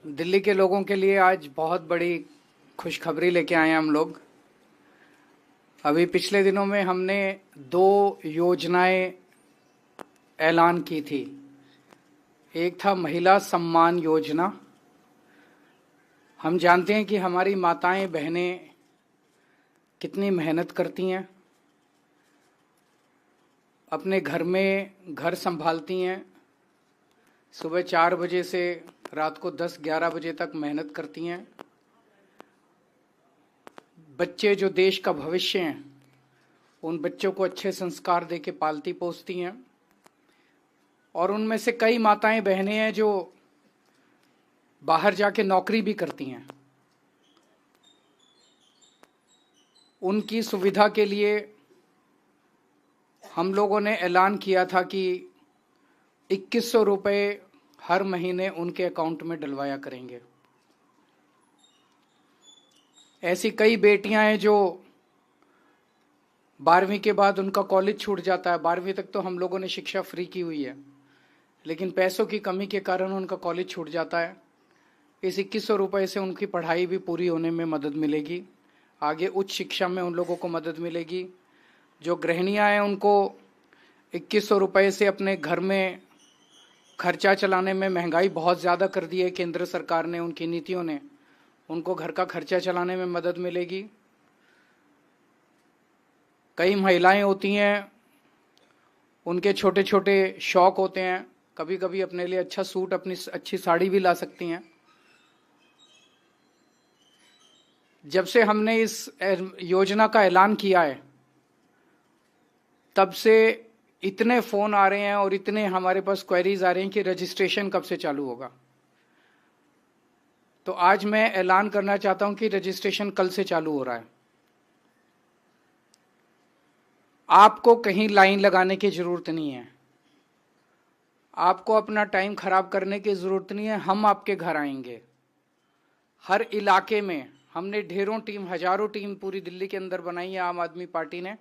दिल्ली के लोगों के लिए आज बहुत बड़ी खुशखबरी लेके आए हैं हम लोग। अभी पिछले दिनों में हमने 2 योजनाएं ऐलान की थी। एक था महिला सम्मान योजना। हम जानते हैं कि हमारी माताएं बहनें कितनी मेहनत करती हैं, अपने घर में घर संभालती हैं, सुबह 4 बजे से रात को 10-11 बजे तक मेहनत करती हैं। बच्चे जो देश का भविष्य हैं, उन बच्चों को अच्छे संस्कार देके पालती पोसती हैं। और उनमें से कई माताएं बहनें हैं जो बाहर जाके नौकरी भी करती हैं। उनकी सुविधा के लिए हम लोगों ने ऐलान किया था कि 2100 रुपये हर महीने उनके अकाउंट में डलवाया करेंगे। ऐसी कई बेटियां हैं जो 12वीं के बाद उनका कॉलेज छूट जाता है। 12वीं तक तो हम लोगों ने शिक्षा फ्री की हुई है, लेकिन पैसों की कमी के कारण उनका कॉलेज छूट जाता है। इस 2100 रुपये से उनकी पढ़ाई भी पूरी होने में मदद मिलेगी, आगे उच्च शिक्षा में उन लोगों को मदद मिलेगी। जो गृहिणियां हैं उनको 2100 रुपये से अपने घर में खर्चा चलाने में, महंगाई बहुत ज़्यादा कर दी है केंद्र सरकार ने, उनकी नीतियों ने, उनको घर का खर्चा चलाने में मदद मिलेगी। कई महिलाएं होती हैं, उनके छोटे छोटे शौक होते हैं, कभी कभी अपने लिए अच्छा सूट, अपनी अच्छी साड़ी भी ला सकती हैं। जब से हमने इस योजना का ऐलान किया है, तब से इतने फ़ोन आ रहे हैं और इतने हमारे पास क्वेरीज आ रहे हैं कि रजिस्ट्रेशन कब से चालू होगा। तो आज मैं ऐलान करना चाहता हूं कि रजिस्ट्रेशन कल से चालू हो रहा है। आपको कहीं लाइन लगाने की ज़रूरत नहीं है, आपको अपना टाइम खराब करने की ज़रूरत नहीं है। हम आपके घर आएंगे। हर इलाके में हमने ढेरों टीम, हजारों टीम पूरी दिल्ली के अंदर बनाई है आम आदमी पार्टी ने।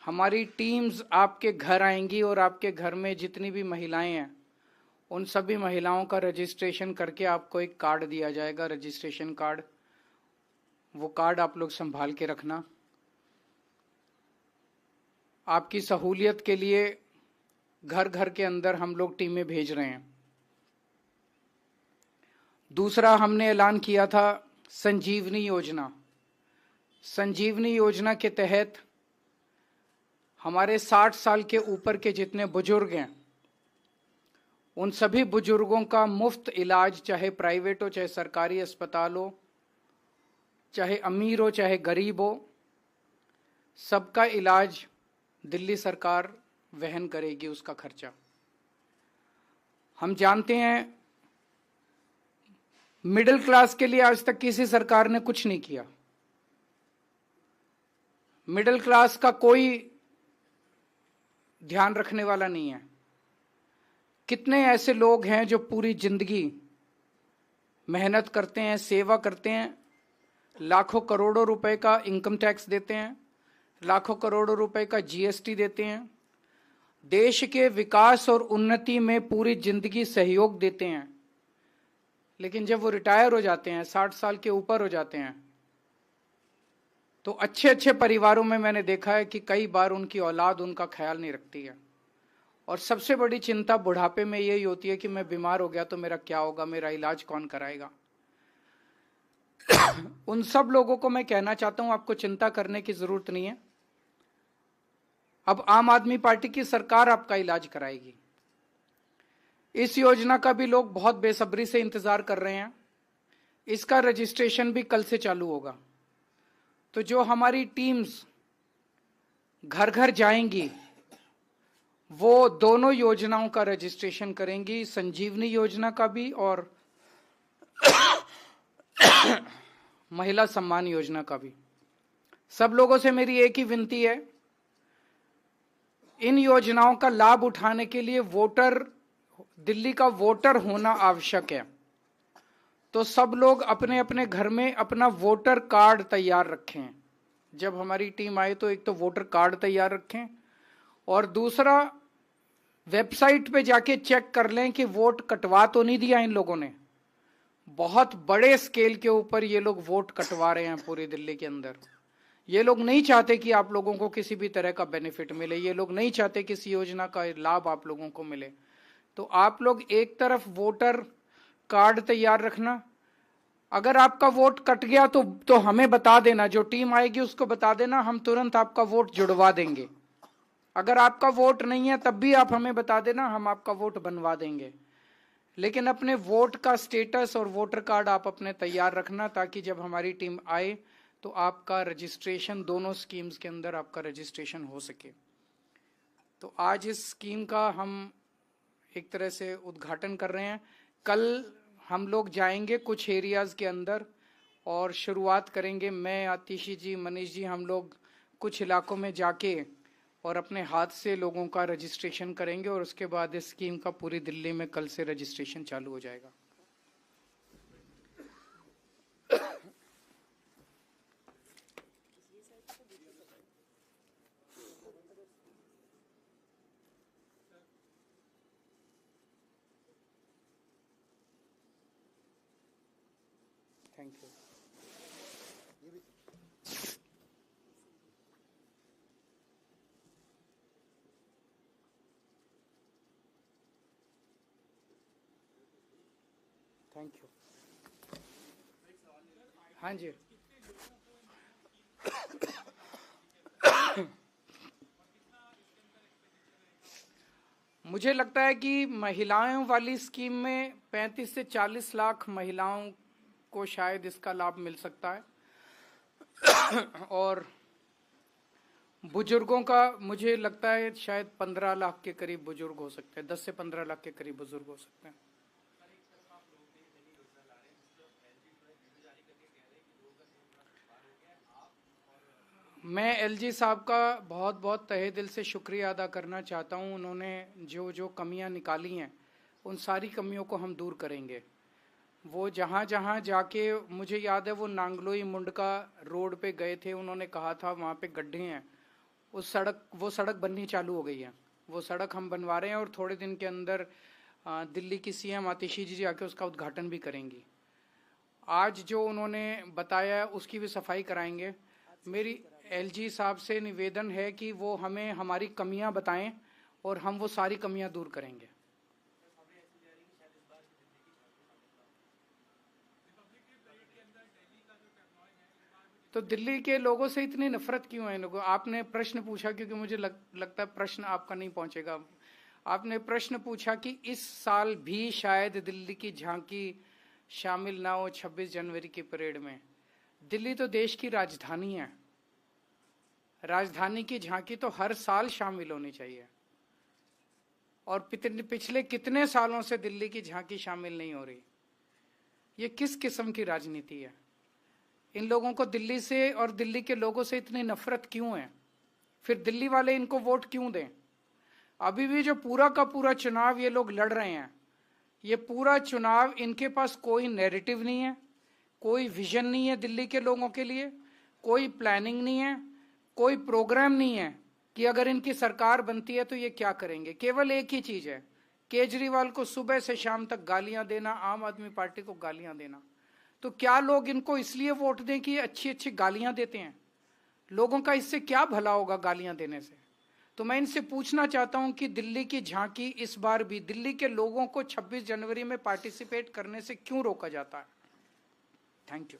हमारी टीम्स आपके घर आएंगी और आपके घर में जितनी भी महिलाएं हैं, उन सभी महिलाओं का रजिस्ट्रेशन करके आपको एक कार्ड दिया जाएगा, रजिस्ट्रेशन कार्ड। वो कार्ड आप लोग संभाल के रखना। आपकी सहूलियत के लिए घर घर के अंदर हम लोग टीमें भेज रहे हैं। दूसरा, हमने ऐलान किया था संजीवनी योजना। संजीवनी योजना के तहत हमारे 60 साल के ऊपर के जितने बुजुर्ग हैं, उन सभी बुजुर्गों का मुफ्त इलाज, चाहे प्राइवेट हो चाहे सरकारी अस्पताल हो, चाहे अमीर हो चाहे गरीब हो, सबका इलाज दिल्ली सरकार वहन करेगी, उसका खर्चा। हम जानते हैं मिडिल क्लास के लिए आज तक किसी सरकार ने कुछ नहीं किया। मिडिल क्लास का कोई ध्यान रखने वाला नहीं है। कितने ऐसे लोग हैं जो पूरी जिंदगी मेहनत करते हैं, सेवा करते हैं, लाखों करोड़ों रुपए का इनकम टैक्स देते हैं, लाखों करोड़ों रुपए का जीएसटी देते हैं, देश के विकास और उन्नति में पूरी जिंदगी सहयोग देते हैं। लेकिन जब वो रिटायर हो जाते हैं, 60 साल के ऊपर हो जाते हैं, तो अच्छे अच्छे परिवारों में मैंने देखा है कि कई बार उनकी औलाद उनका ख्याल नहीं रखती है। और सबसे बड़ी चिंता बुढ़ापे में यही होती है कि मैं बीमार हो गया तो मेरा क्या होगा, मेरा इलाज कौन कराएगा। उन सब लोगों को मैं कहना चाहता हूं, आपको चिंता करने की जरूरत नहीं है। अब आम आदमी पार्टी की सरकार आपका इलाज कराएगी। इस योजना का भी लोग बहुत बेसब्री से इंतजार कर रहे हैं। इसका रजिस्ट्रेशन भी कल से चालू होगा। तो जो हमारी टीम्स घर घर जाएंगी, वो दोनों योजनाओं का रजिस्ट्रेशन करेंगी, संजीवनी योजना का भी और महिला सम्मान योजना का भी। सब लोगों से मेरी एक ही विनती है, इन योजनाओं का लाभ उठाने के लिए वोटर, दिल्ली का वोटर होना आवश्यक है। तो सब लोग अपने अपने घर में अपना वोटर कार्ड तैयार रखें। जब हमारी टीम आए तो एक तो वोटर कार्ड तैयार रखें, और दूसरा, वेबसाइट पे जाके चेक कर लें कि वोट कटवा तो नहीं दिया इन लोगों ने। बहुत बड़े स्केल के ऊपर ये लोग वोट कटवा रहे हैं पूरी दिल्ली के अंदर। ये लोग नहीं चाहते कि आप लोगों को किसी भी तरह का बेनिफिट मिले, ये लोग नहीं चाहते कि इस योजना का लाभ आप लोगों को मिले। तो आप लोग एक तरफ वोटर कार्ड तैयार रखना, अगर आपका वोट कट गया तो हमें बता देना, जो टीम आएगी उसको बता देना, हम तुरंत आपका वोट जुड़वा देंगे। अगर आपका वोट नहीं है तब भी आप हमें बता देना, हम आपका वोट बनवा देंगे। लेकिन अपने वोट का स्टेटस और वोटर कार्ड आप अपने तैयार रखना, ताकि जब हमारी टीम आए तो आपका रजिस्ट्रेशन, दोनों स्कीम्स के अंदर आपका रजिस्ट्रेशन हो सके। तो आज इस स्कीम का हम एक तरह से उद्घाटन कर रहे हैं। कल हम लोग जाएंगे कुछ एरियाज के अंदर और शुरुआत करेंगे। मैं, आतिशी जी, मनीष जी, हम लोग कुछ इलाकों में जाके और अपने हाथ से लोगों का रजिस्ट्रेशन करेंगे और उसके बाद इस स्कीम का पूरी दिल्ली में कल से रजिस्ट्रेशन चालू हो जाएगा। Thank you. Thank you. हाँ जी। मुझे लगता है कि महिलाओं वाली स्कीम में 35 से 40 लाख महिलाओं को शायद इसका लाभ मिल सकता है और बुजुर्गों का मुझे लगता है शायद 15 लाख के करीब बुजुर्ग हो सकते हैं, 10 से 15 लाख के करीब बुजुर्ग हो सकते हैं। मैं एलजी साहब का बहुत बहुत तहे दिल से शुक्रिया अदा करना चाहता हूं। उन्होंने जो जो कमियां निकाली हैं उन सारी कमियों को हम दूर करेंगे। वो जहां जहां जाके, मुझे याद है वो नांगलोई मुंडका रोड पे गए थे, उन्होंने कहा था वहां पे गड्ढे हैं, वो सड़क बननी चालू हो गई है। वो सड़क हम बनवा रहे हैं और थोड़े दिन के अंदर दिल्ली की सीएम आतिशी जी आके उसका उद्घाटन भी करेंगी। आज जो उन्होंने बताया उसकी भी सफाई कराएंगे। मेरी एलजी साहब से निवेदन है कि वो हमें हमारी कमियां बताएं और हम वो सारी कमियां दूर करेंगे। तो दिल्ली के लोगों से इतनी नफरत क्यों है लोगों? आपने प्रश्न पूछा, क्योंकि मुझे लगता है प्रश्न आपका नहीं पहुंचेगा। आपने प्रश्न पूछा कि इस साल भी शायद दिल्ली की झांकी शामिल ना हो 26 जनवरी की परेड में। दिल्ली तो देश की राजधानी है, राजधानी की झांकी तो हर साल शामिल होनी चाहिए। और पिछले कितने सालों से दिल्ली की झांकी शामिल नहीं हो रही? ये किस किस्म की राजनीति है? इन लोगों को दिल्ली से और दिल्ली के लोगों से इतनी नफरत क्यों है? फिर दिल्ली वाले इनको वोट क्यों दें? अभी भी जो पूरा का पूरा चुनाव ये लोग लड़ रहे हैं, ये पूरा चुनाव इनके पास कोई नैरेटिव नहीं है, कोई विजन नहीं है दिल्ली के लोगों के लिए, कोई प्लानिंग नहीं है, कोई प्रोग्राम नहीं है कि अगर इनकी सरकार बनती है तो ये क्या करेंगे। केवल एक ही चीज है, केजरीवाल को सुबह से शाम तक गालियां देना, आम आदमी पार्टी को गालियां देना। तो क्या लोग इनको इसलिए वोट दें कि अच्छी अच्छी गालियां देते हैं? लोगों का इससे क्या भला होगा गालियां देने से? तो मैं इनसे पूछना चाहता हूं कि दिल्ली की झांकी इस बार भी दिल्ली के लोगों को 26 जनवरी में पार्टिसिपेट करने से क्यों रोका जाता है? Thank you.